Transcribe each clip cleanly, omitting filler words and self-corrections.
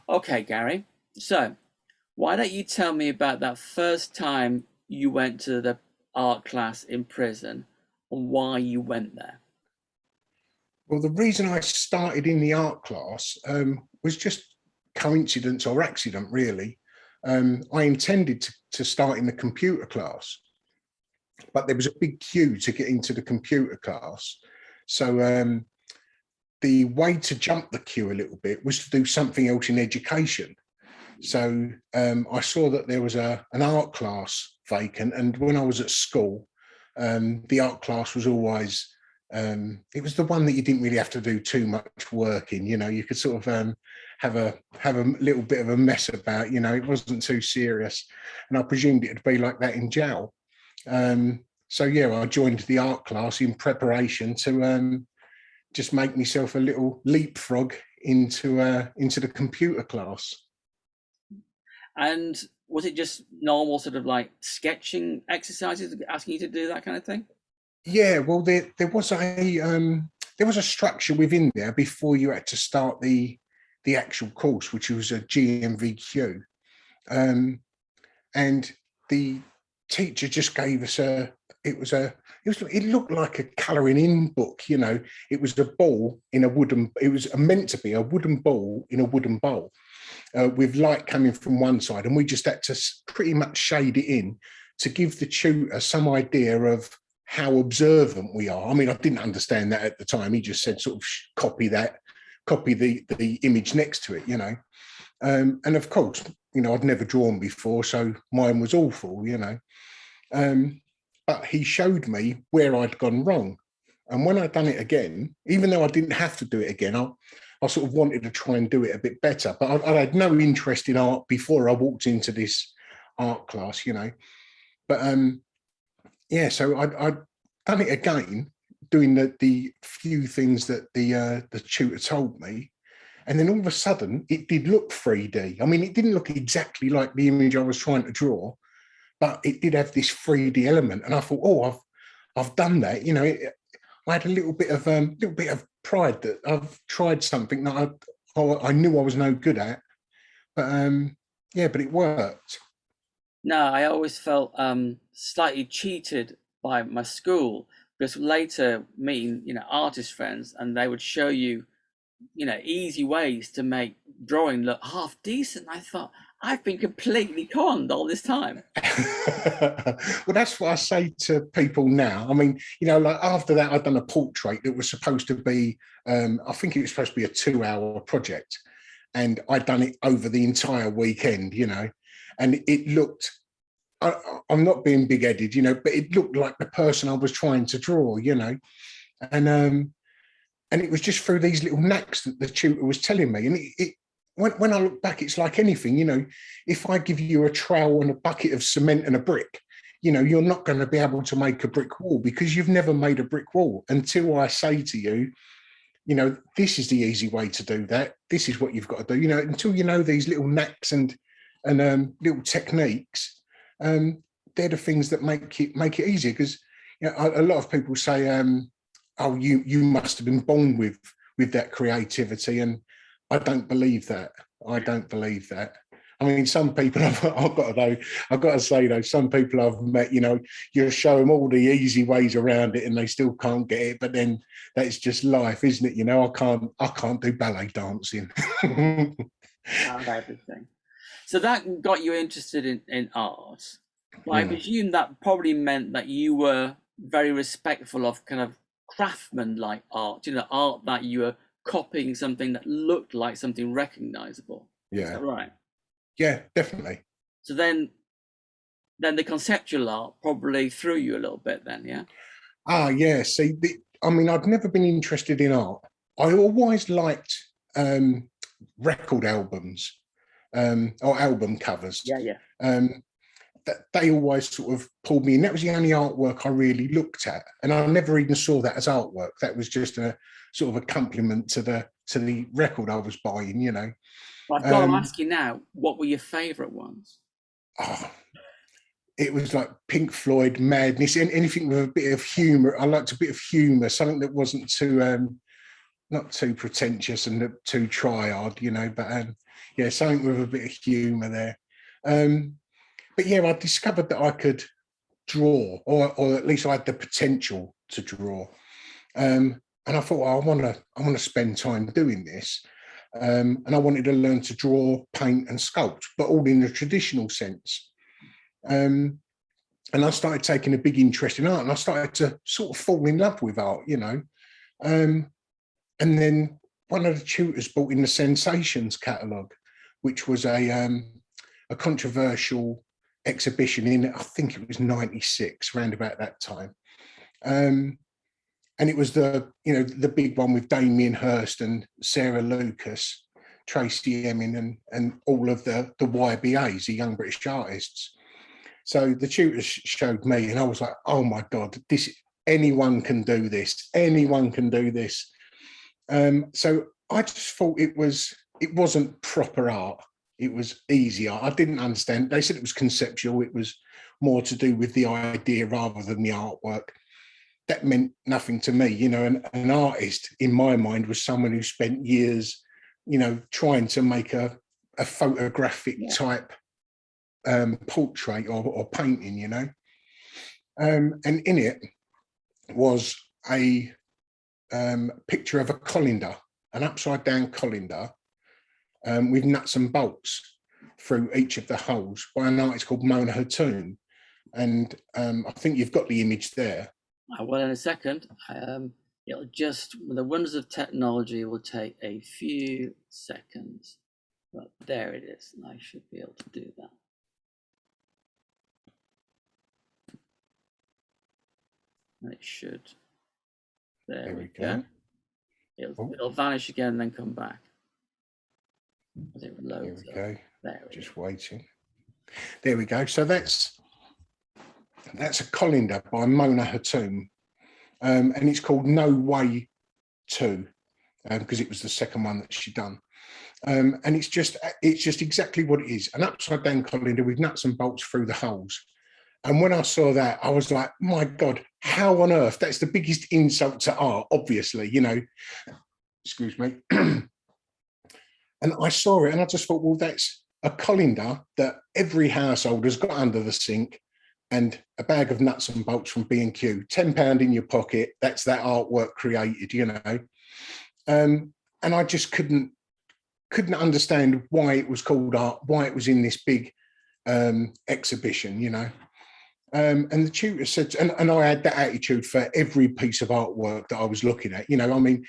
Okay, Gary. So, why don't you tell me about that first time you went to the art class in prison and why you went there? Well, the reason I started in the art class was just coincidence or accident, really. I intended to start in the computer class, but there was a big queue to get into the computer class. So the way to jump the queue a little bit was to do something else in education. So I saw that there was an art class vacant, and when I was at school, the art class was always it was the one that you didn't really have to do too much work in. You know, you could sort of have a little bit of a mess about. You know, it wasn't too serious, and I presumed it'd be like that in jail. So yeah, I joined the art class in preparation to just make myself a little leapfrog into the computer class. And was it just normal sort of like sketching exercises, asking you to do that kind of thing? Yeah, well, there was a structure within there before you had to start the actual course, which was a GMVQ, um, and the teacher just gave us a. It looked like a colouring in book. You know, it was a ball in a wooden. It was meant to be a wooden ball in a wooden bowl, with light coming from one side, and we just had to pretty much shade it in to give the tutor some idea of how observant we are. I mean, I didn't understand that at the time. He just said, sort of copy that, copy the image next to it, you know. And of course, you know, I'd never drawn before, so mine was awful, you know. But he showed me where I'd gone wrong. And when I'd done it again, even though I didn't have to do it again, I sort of wanted to try and do it a bit better. But I had no interest in art before I walked into this art class, you know. But yeah, so I'd done it again, doing the few things that the tutor told me, and then all of a sudden it did look 3D. I mean, it didn't look exactly like the image I was trying to draw, but it did have this 3D element, and I thought, oh, I've done that. You know, I had a little bit of pride that I've tried something that I knew I was no good at, but yeah, but it worked. No, I always felt slightly cheated by my school because later meeting, artist friends, and they would show you, easy ways to make drawing look half decent. I thought I've been completely conned all this time. Well, that's what I say to people now. I mean, you know, like after that, I'd done a portrait that was supposed to be, I think it was supposed to be a 2 hour project. And I'd done it over the entire weekend, you know, and it looked, I, I'm not being big headed, you know, but it looked like the person I was trying to draw, you know. And and it was just through these little knacks that the tutor was telling me. And when I look back, it's like anything, you know, if I give you a trowel and a bucket of cement and a brick, you know, you're not going to be able to make a brick wall because you've never made a brick wall until I say to you, you know, this is the easy way to do that. This is what you've got to do, you know, until you know these little knacks and little techniques. They're the things that make it easier because, you know, a lot of people say, oh, you must have been born with that creativity, and I don't believe that. I don't believe that. I mean, some people I've got to say though, some people I've met, you know, you show them all the easy ways around it, and they still can't get it. But then that's just life, isn't it? You know, I can't do ballet dancing. Out of everything. So that got you interested in art. But I Mm. presume that probably meant that you were very respectful of kind of craftsman like art, art that you were copying something that looked like something recognizable. Is Yeah, that right? yeah, definitely. So then the conceptual art probably threw you a little bit then, yeah? Ah, yeah. See, I mean, I'd never been interested in art. I always liked um, record albums or album covers. Yeah, yeah. Um, that they always sort of pulled me in. That was the only artwork I really looked at, and I never even saw that as artwork. That was just a sort of a compliment to the record I was buying. You know, But I've got to um, ask you now, what were your favorite ones? oh, it was like Pink Floyd, Madness, and anything with a bit of humor. I liked a bit of humor, something that wasn't too not too pretentious and too try hard, you know, but yeah, something with a bit of humour there. But yeah, I discovered that I could draw, or at least I had the potential to draw. And I thought, well, I want to spend time doing this. And I wanted to learn to draw, paint, and sculpt, but all in the traditional sense. And I started taking a big interest in art, and I started to sort of fall in love with art, you know. And then one of the tutors brought in the Sensations catalogue, which was a controversial exhibition in, I think it was 96, around about that time. And it was the big one with Damien Hirst and Sarah Lucas, Tracy Emin, and all of the YBAs, the Young British Artists. So the tutors showed me, and I was like, oh my God, anyone can do this. Anyone can do this. So I just thought it wasn't proper art. It was easy art. I didn't understand. They said it was conceptual. It was more to do with the idea rather than the artwork. That meant nothing to me, you know. An artist, in my mind, was someone who spent years, you know, trying to make a photographic type portrait or painting, you know. And in it was a picture of a colander, an upside down colander, with nuts and bolts through each of the holes by an artist called Mona Hatoum. And I think you've got the image there. Well, in a second. It'll just, the wonders of technology will take a few seconds. But there it is, and I should be able to do that. And it should. There we go. It'll vanish again and then come back. As it loads there we go. There we Just waiting. There we go. So that's a colander by Mona Hatoum, and it's called No Way To, because it was the second one that she'd done. And it's just exactly what it is, an upside down colander with nuts and bolts through the holes. And when I saw that, I was like, my God, how on earth? That's the biggest insult to art, obviously, you know. Excuse me. And I saw it and I just thought, well, that's a colander that every household has got under the sink, and a bag of nuts and bolts from B&Q, £10 in your pocket. That's that artwork created, you know. And I just couldn't understand why it was called art, why it was in this big exhibition, you know. And the tutor said, and I had that attitude for every piece of artwork that I was looking at, you know. I mean,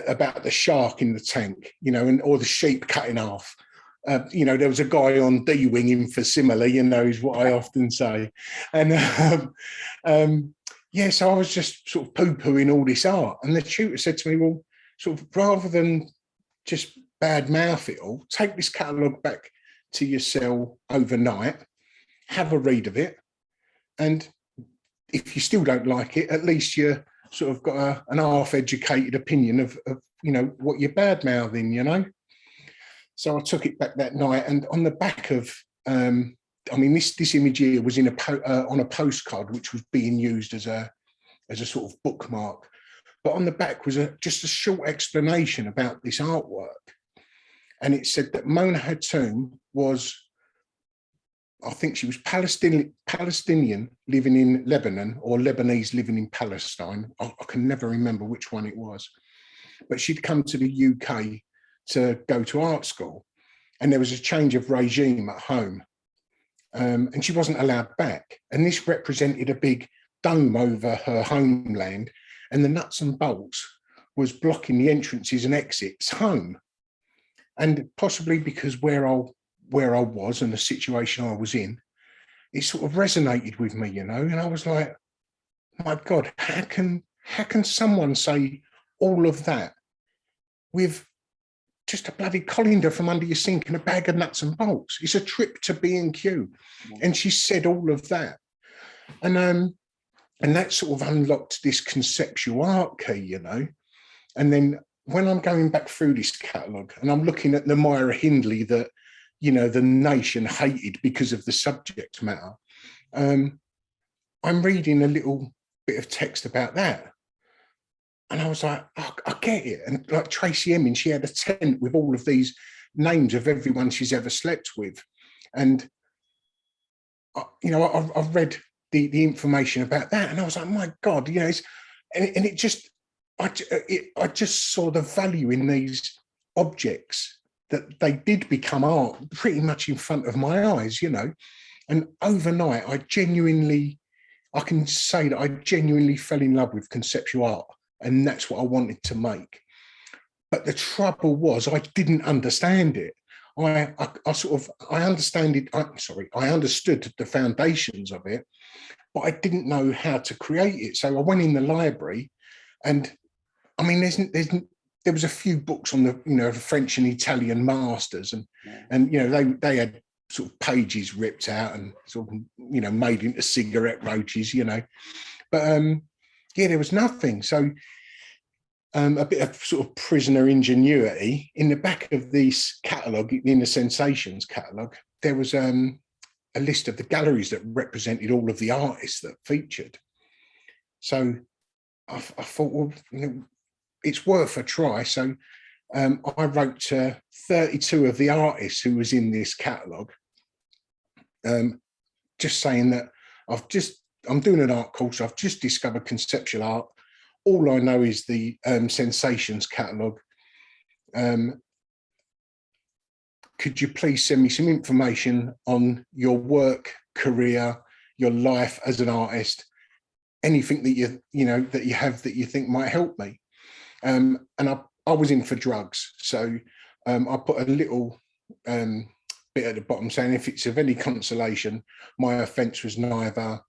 about the shark in the tank, you know, or the sheep cut in half. You know, there was a guy on D-winging for similar, you know, is what I often say. And yeah, so I was just sort of poo-pooing all this art. And the tutor said to me, well, sort of rather than just bad mouth it all, take this catalogue back to your cell overnight, have a read of it. And if you still don't like it, at least you sort of got an half-educated opinion of, you know, what you're bad-mouthing, you know. So I took it back that night, and on the back of, I mean, this image here was in on a postcard which was being used as a sort of bookmark. But on the back was just a short explanation about this artwork, and it said that Mona Hatoum was, I think she was Palestinian living in Lebanon, or Lebanese living in Palestine. I can never remember which one it was, but she'd come to the UK to go to art school, and there was a change of regime at home, and she wasn't allowed back. And this represented a big dome over her homeland, and the nuts and bolts was blocking the entrances and exits home. And possibly because where I was and the situation I was in, it sort of resonated with me, you know. And I was like, my God, how can someone say all of that with just a bloody colander from under your sink and a bag of nuts and bolts? It's a trip to B&Q. And she said all of that. And that sort of unlocked this conceptual art key, you know. And then when I'm going back through this catalogue and I'm looking at the Myra Hindley that, you know, the nation hated because of the subject matter, I'm reading a little bit of text about that. And I was like, oh, I get it. And like Tracy Emin, she had a tent with all of these names of everyone she's ever slept with. And, I've read the information about that. And I was like, my God, and it just, I just saw the value in these objects, that they did become art pretty much in front of my eyes, And overnight, I can say that I genuinely fell in love with conceptual art, and that's what I wanted to make. But the trouble was, I didn't understand it. I understand it. I understood the foundations of it, but I didn't know how to create it. So I went in the library, and I mean, there was a few books on the French and Italian masters, and they had sort of pages ripped out and sort of made into cigarette roaches, but there was nothing. So a bit of sort of prisoner ingenuity. In the back of this catalogue, in the Sensations catalogue, there was a list of the galleries that represented all of the artists that featured. So I thought, well, it's worth a try. So I wrote to 32 of the artists who was in this catalogue, just saying that I'm doing an art course. I've just discovered conceptual art. All I know is the Sensations catalogue. Could you please send me some information on your work, career, your life as an artist, anything that you have that you think might help me? And I was in for drugs, so I put a little bit at the bottom saying, if it's of any consolation, my offence was neither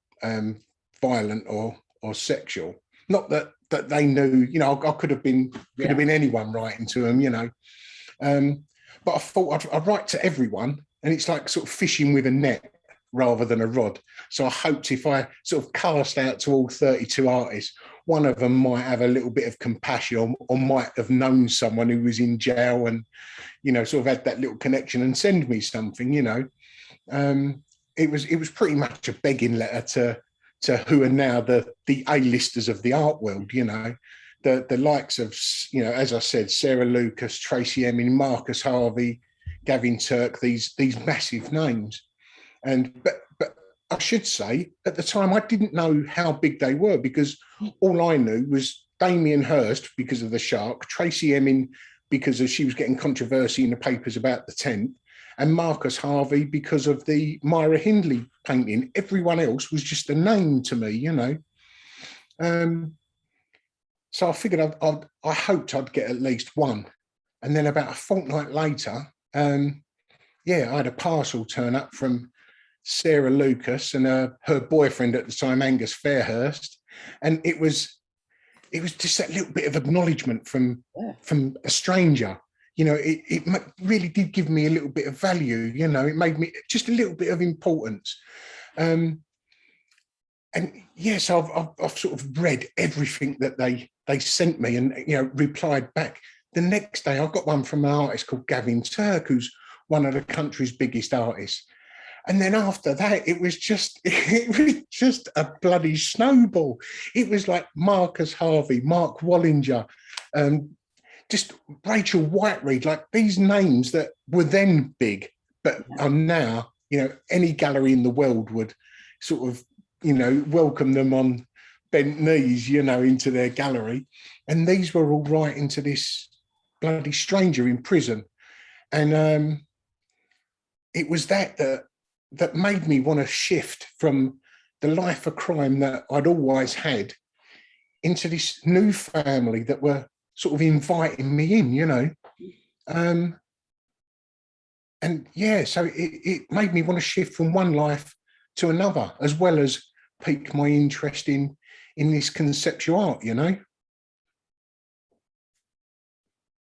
violent or sexual. Not that they knew, I could have been anyone writing to them, but I thought I'd write to everyone, and it's like sort of fishing with a net rather than a rod. So I hoped if I sort of cast out to all 32 artists, one of them might have a little bit of compassion, or might have known someone who was in jail and, sort of had that little connection and send me something, It was pretty much a begging letter to who are now the A-listers of the art world, the likes of, as I said, Sarah Lucas, Tracy Emin, Marcus Harvey, Gavin Turk, these massive names. But I should say, at the time, I didn't know how big they were, because all I knew was Damien Hirst because of the shark, Tracy Emin because she was getting controversy in the papers about the tent, and Marcus Harvey because of the Myra Hindley painting. Everyone else was just a name to me, So I figured I hoped I'd get at least one. And then about a fortnight later, I had a parcel turn up from Sarah Lucas and her boyfriend at the time, Angus Fairhurst, and it was just that little bit of acknowledgement from a stranger. It really did give me a little bit of value. It made me just a little bit of importance. And yes, I've sort of read everything that they sent me, and replied back. The next day, I got one from an artist called Gavin Turk, who's one of the country's biggest artists. And then after that, it was just a bloody snowball. It was like Marcus Harvey, Mark Wallinger, just Rachel Whiteread, like these names that were then big, but are now, any gallery in the world would sort of, welcome them on bent knees, into their gallery. And these were all writing to this bloody stranger in prison. And it was that made me want to shift from the life of crime that I'd always had into this new family that were sort of inviting me in, so it made me want to shift from one life to another, as well as pique my interest in this conceptual art,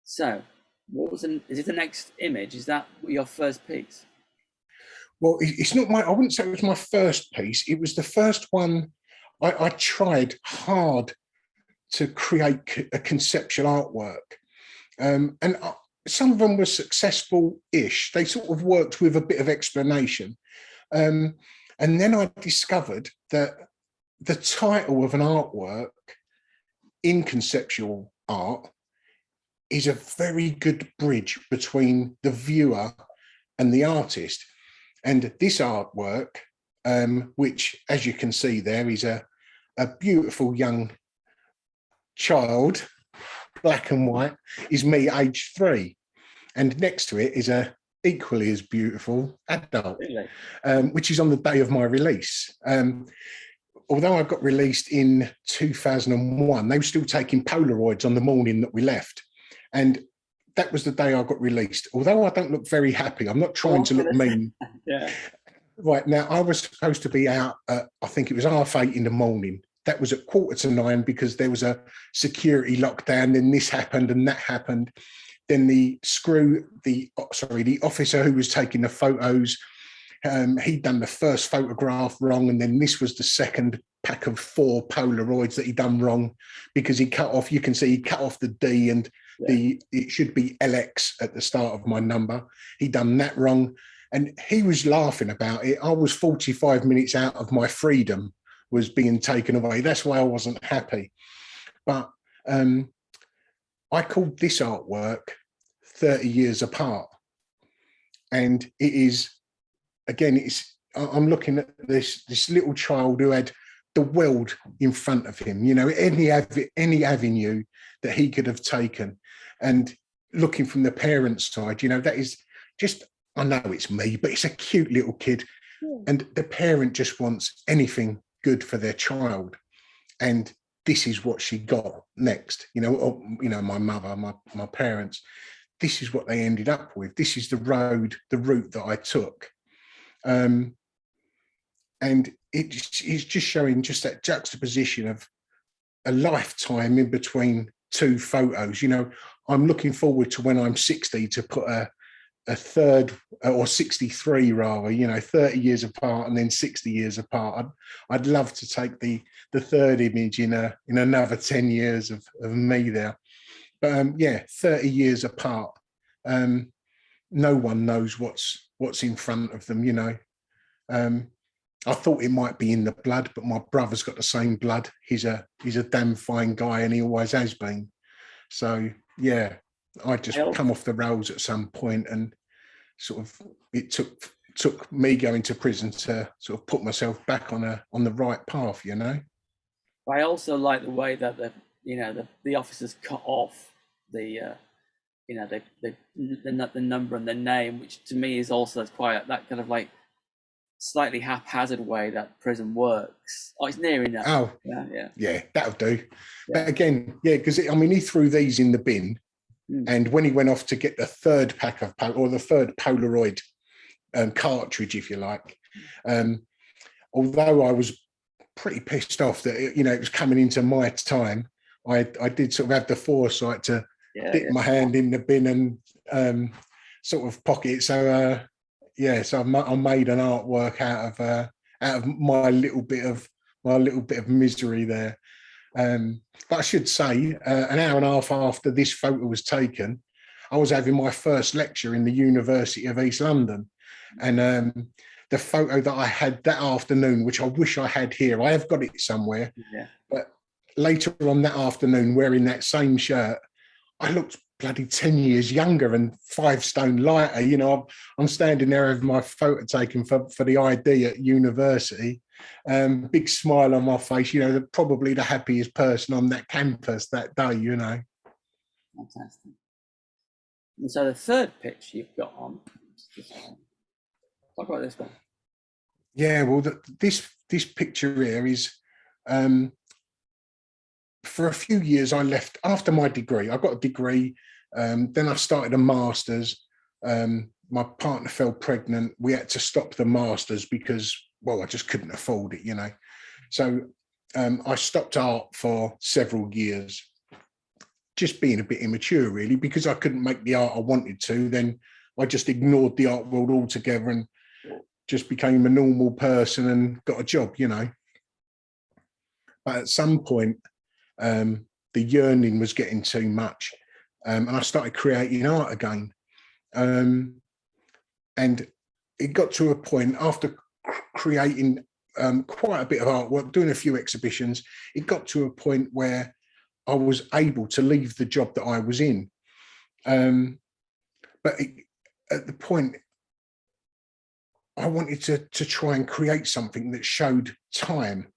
So, is it the next image? Is that your first piece? Well, it's not I wouldn't say it was my first piece. It was the first one. I tried hard to create a conceptual artwork. And some of them were successful-ish. They sort of worked with a bit of explanation. And then I discovered that the title of an artwork in conceptual art is a very good bridge between the viewer and the artist. And this artwork, which, as you can see there, is a beautiful young child, black and white, is me aged 3. And next to it is a equally as beautiful adult, Really? which is on the day of my release. Although I got released in 2001, they were still taking Polaroids on the morning that we left. And that was the day I got released. Although I don't look very happy, I'm not trying to look mean. Yeah. Right, now, I was supposed to be out at, I think it was 8:30 in the morning. That was at 9:15 because there was a security lockdown. Then this happened and that happened. Then the officer who was taking the photos, he'd done the first photograph wrong, and then this was the second pack of 4 Polaroids that he'd done wrong because he cut off. You can see he cut off the D, and it should be LX at the start of my number. He'd done that wrong, and he was laughing about it. I was 45 minutes out of my freedom, was being taken away. That's why I wasn't happy. But I called this artwork 30 Years Apart. And it is, again, I'm looking at this little child who had the world in front of him, you know, any avenue that he could have taken. And looking from the parents' side, you know, that is just, I know it's me, but it's a cute little kid. And the parent just wants anything good for their child. And this is what she got next, you know, my mother, my parents, this is what they ended up with. This is the route that I took. And it's just showing just that juxtaposition of a lifetime in between 2 photos. You know, I'm looking forward to when I'm 60 to put a third, or 63 rather, you know, 30 years apart and then 60 years apart. I'd love to take the third image in another 10 years of me there. But 30 years apart. No one knows what's in front of them, you know. I thought it might be in the blood, but my brother's got the same blood. He's a damn fine guy, and he always has been. So yeah, I just come off the rails at some point, and sort of it took me going to prison to sort of put myself back on the right path, you know. I also like the way that the officers cut off the number and the name, which to me is also quite that kind of like slightly haphazard way that prison works. Oh, it's near enough. Oh, yeah, that'll do. Yeah. But again, because I mean, he threw these in the bin, and when he went off to get the third pack of the third Polaroid cartridge, if you like, although I was pretty pissed off that it was coming into my time, I did sort of have the foresight to dip my hand in the bin and sort of pocket it. So so I made an artwork out of my little bit of misery there. But I should say, an hour and a half after this photo was taken, I was having my first lecture in the University of East London, and the photo that I had that afternoon, which I wish I had here, I have got it somewhere. But later on that afternoon, wearing that same shirt, I looked bloody 10 years younger and 5 stone lighter. You know, I'm standing there with my photo taken for the ID at university. Big smile on my face, you know, probably the happiest person on that campus that day, you know. Fantastic. And so the third pitch you've got on, talk about this one. Yeah, well, this picture here is, for a few years I left after my degree. I got a degree, then I started a master's. My partner fell pregnant. We had to stop the master's because, well, I just couldn't afford it, you know. So I stopped art for several years, just being a bit immature, really, because I couldn't make the art I wanted to. Then I just ignored the art world altogether and just became a normal person and got a job, you know. But at some point, the yearning was getting too much, and I started creating art again. And it got to a point after creating quite a bit of artwork, doing a few exhibitions, it got to a point where I was able to leave the job that I was in. Um, but at the point, I wanted to try and create something that showed time,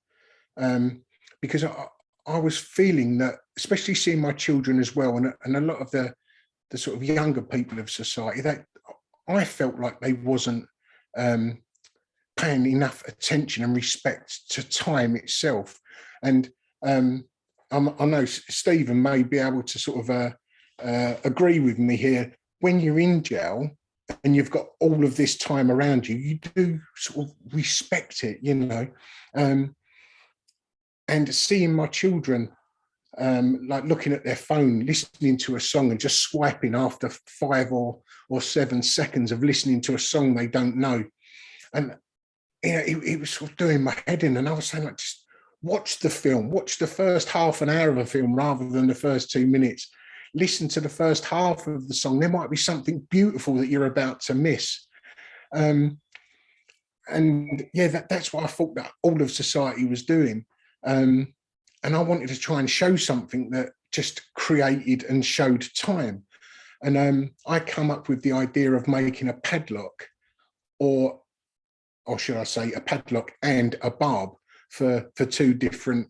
because I was feeling that, especially seeing my children as well, and a lot of the sort of younger people of society, that I felt like they wasn't um, paying enough attention and respect to time itself. And I know Stephen may be able to sort of agree with me here. When you're in jail and you've got all of this time around you, you do sort of respect it, you know. Um, and seeing my children like looking at their phone, listening to a song and just swiping after 5 or 7 seconds of listening to a song they don't know. And you know, it was sort of doing my head in. And I was saying, like, just watch the film, watch the first half an hour of a film rather than the first 2 minutes. Listen to the first half of the song. There might be something beautiful that you're about to miss. Um, and yeah, that's what I thought that all of society was doing. Um, and I wanted to try and show something that just created and showed time. And I come up with the idea of making a padlock, or should I say, a padlock and a barb for two different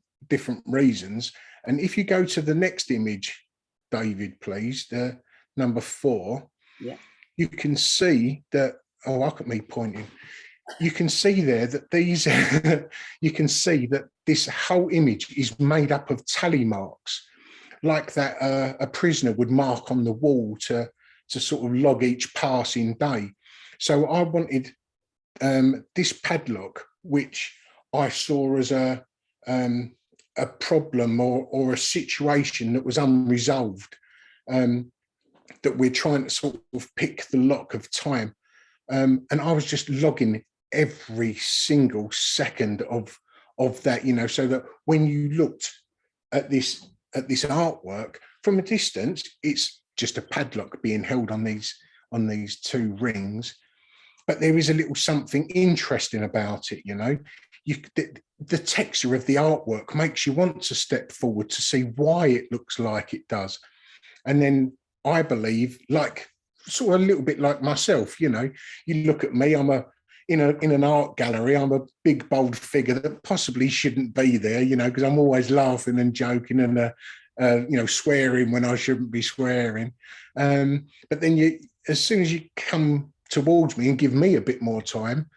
reasons. And if you go to the next image, David, please, the number 4, Yeah. you can see that. Oh, look at me pointing. You can see there that these. You can see that this whole image is made up of tally marks, like that a prisoner would mark on the wall to sort of log each passing day. So I wanted this padlock, which I saw as a problem or a situation that was unresolved, that we're trying to sort of pick the lock of time. And I was just logging every single second of that, you know, so that when you looked at this artwork from a distance, it's just a padlock being held on these 2 rings. But there is a little something interesting about it, you know. The texture of the artwork makes you want to step forward to see why it looks like it does. And then I believe, like sort of a little bit like myself, you know, you look at me, I'm in an art gallery, I'm a big bold figure that possibly shouldn't be there, you know, because I'm always laughing and joking and you know, swearing when I shouldn't be swearing. But then as soon as you come towards me and give me a bit more time,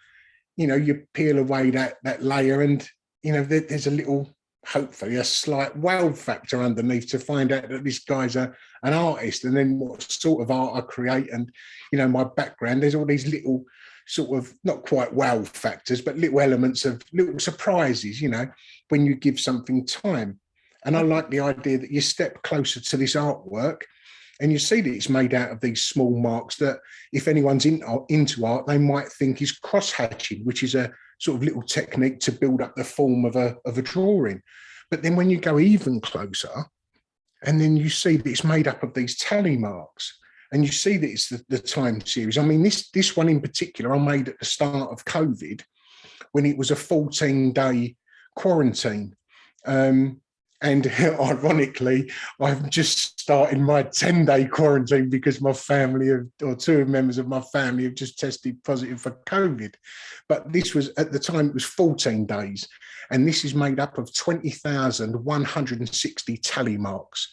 you know, you peel away that layer, and you know, there's a little, hopefully a slight wow factor underneath to find out that this guy's an artist, and then what sort of art I create, and you know, my background, there's all these little sort of not quite wow factors, but little elements of little surprises, you know, when you give something time. And I like the idea that you step closer to this artwork and you see that it's made out of these small marks that, if anyone's into art, they might think is cross-hatching, which is a sort of little technique to build up the form of a drawing. But then when you go even closer, and then you see that it's made up of these tally marks, and you see that it's the time series. I mean, this one in particular I made at the start of COVID, when it was a 14-day quarantine. And ironically, I've just started my 10-day quarantine because my family or 2 members of my family have just tested positive for COVID. But this was, at the time, it was 14 days. And this is made up of 20,160 tally marks.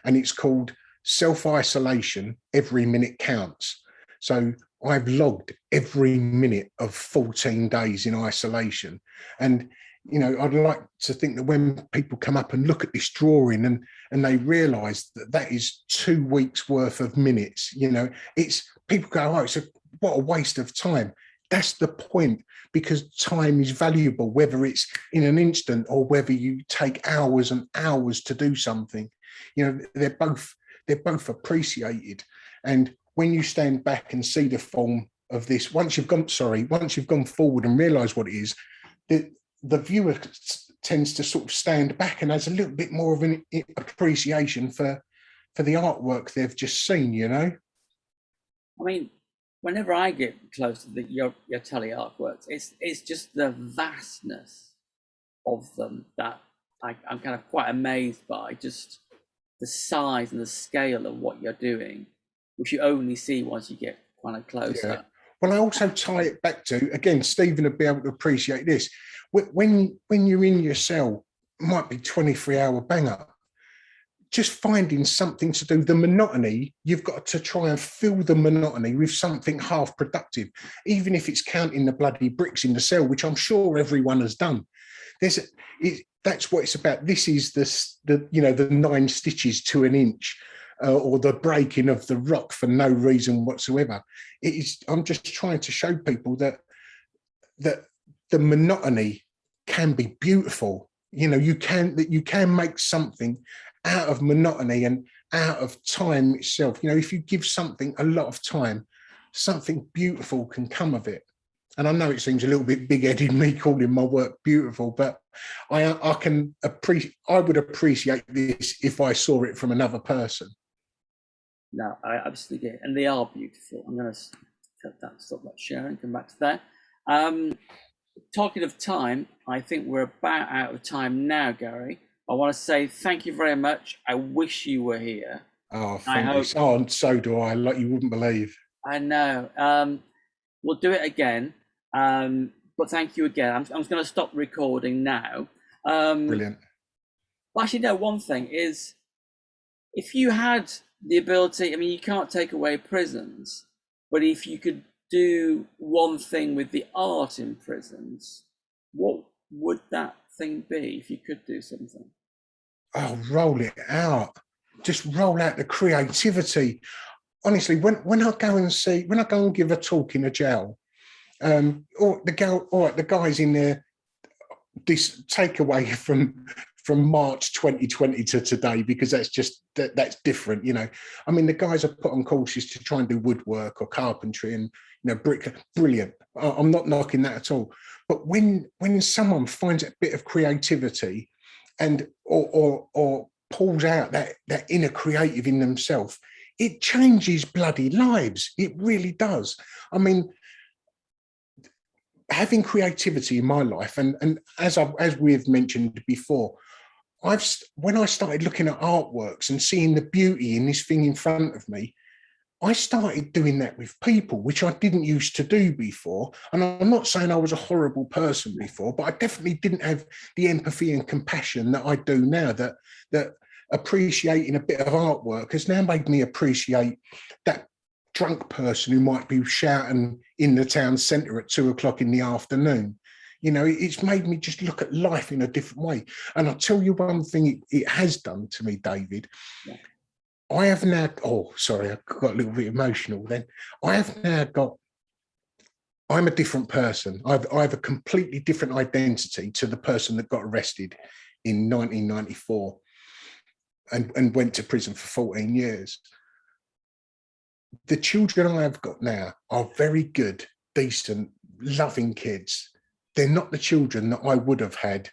And it's called Self-Isolation, Every Minute Counts. So I've logged every minute of 14 days in isolation. And you know, I'd like to think that when people come up and look at this drawing and they realise that that is 2 weeks worth of minutes, you know, it's, people go, oh, what a waste of time. That's the point, because time is valuable, whether it's in an instant or whether you take hours and hours to do something. You know, they're both appreciated. And when you stand back and see the form of this, once you've gone forward and realise what it is, the viewer tends to sort of stand back and has a little bit more of an appreciation for the artwork they've just seen, you know. I mean, whenever I get close to your tele artworks, it's just the vastness of them that I'm kind of quite amazed by. Just the size and the scale of what you're doing, which you only see once you get kind of Yeah. closer. Well, I also tie it back to, again, Stephen would be able to appreciate this. When you're in your cell, might be 23-hour bang up, just finding something to do, the monotony, you've got to try and fill the monotony with something half productive, even if it's counting the bloody bricks in the cell, which I'm sure everyone has done. That's what it's about. This is the 9 stitches to an inch, or the breaking of the rock for no reason whatsoever. I'm just trying to show people that the monotony can be beautiful. You can make something out of monotony and out of time itself. If you give something a lot of time, something beautiful can come of it. And I know it seems a little bit big-headed, me calling my work beautiful, but I would appreciate this if I saw it from another person. No, I absolutely get it. And they are beautiful. I'm going to stop that sharing, come back to that. Talking of time, I think we're about out of time now, Gary. I want to say thank you very much. I wish you were here. Oh, I thank you. hope. Oh, and so do I, like you wouldn't believe. I know. We'll do it again. But thank you again. I'm just going to stop recording now. Brilliant. Actually, no, one thing is, if you had the ability, I mean, you can't take away prisons, but if you could do one thing with the art in prisons, what would that thing be if you could do something? Oh, roll it out. Just roll out the creativity. Honestly, when I go and give a talk in a jail, or the guys in there, this takeaway from March 2020 to today, because that's different. I mean, the guys are put on courses to try and do woodwork or carpentry and brick. Brilliant. I'm not knocking that at all. But when someone finds a bit of creativity and or pulls out that inner creative in themselves, it changes bloody lives. It really does. I mean, having creativity in my life, and as we've mentioned before, when I started looking at artworks and seeing the beauty in this thing in front of me, I started doing that with people, which I didn't used to do before. And I'm not saying I was a horrible person before, but I definitely didn't have the empathy and compassion that I do now. That appreciating a bit of artwork has now made me appreciate that drunk person who might be shouting in the town centre at 2 o'clock in the afternoon. It's made me just look at life in a different way. And I'll tell you one thing it has done to me, David. Yeah. I have now, oh, sorry, I got a little bit emotional then. I'm a different person. I have a completely different identity to the person that got arrested in 1994 and went to prison for 14 years. The children I have got now are very good, decent, loving kids. They're not the children that I would have had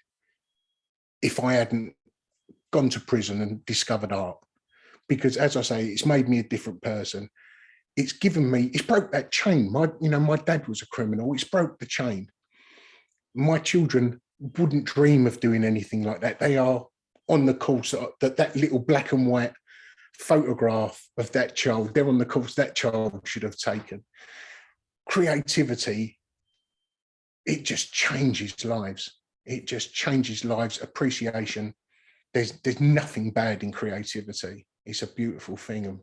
if I hadn't gone to prison and discovered art. Because, as I say, it's made me a different person. It's broke that chain. My dad was a criminal. It's broke the chain. My children wouldn't dream of doing anything like that. They are on the course that little black and white photograph of that child. They're on the course that child should have taken. Creativity, it just changes lives. It just changes lives. Appreciation. There's nothing bad in creativity. It's a beautiful thing, and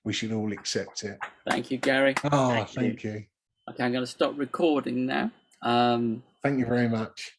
we should all accept it. Thank you, Gary. Thank you. Okay, I'm going to stop recording now. Thank you very much.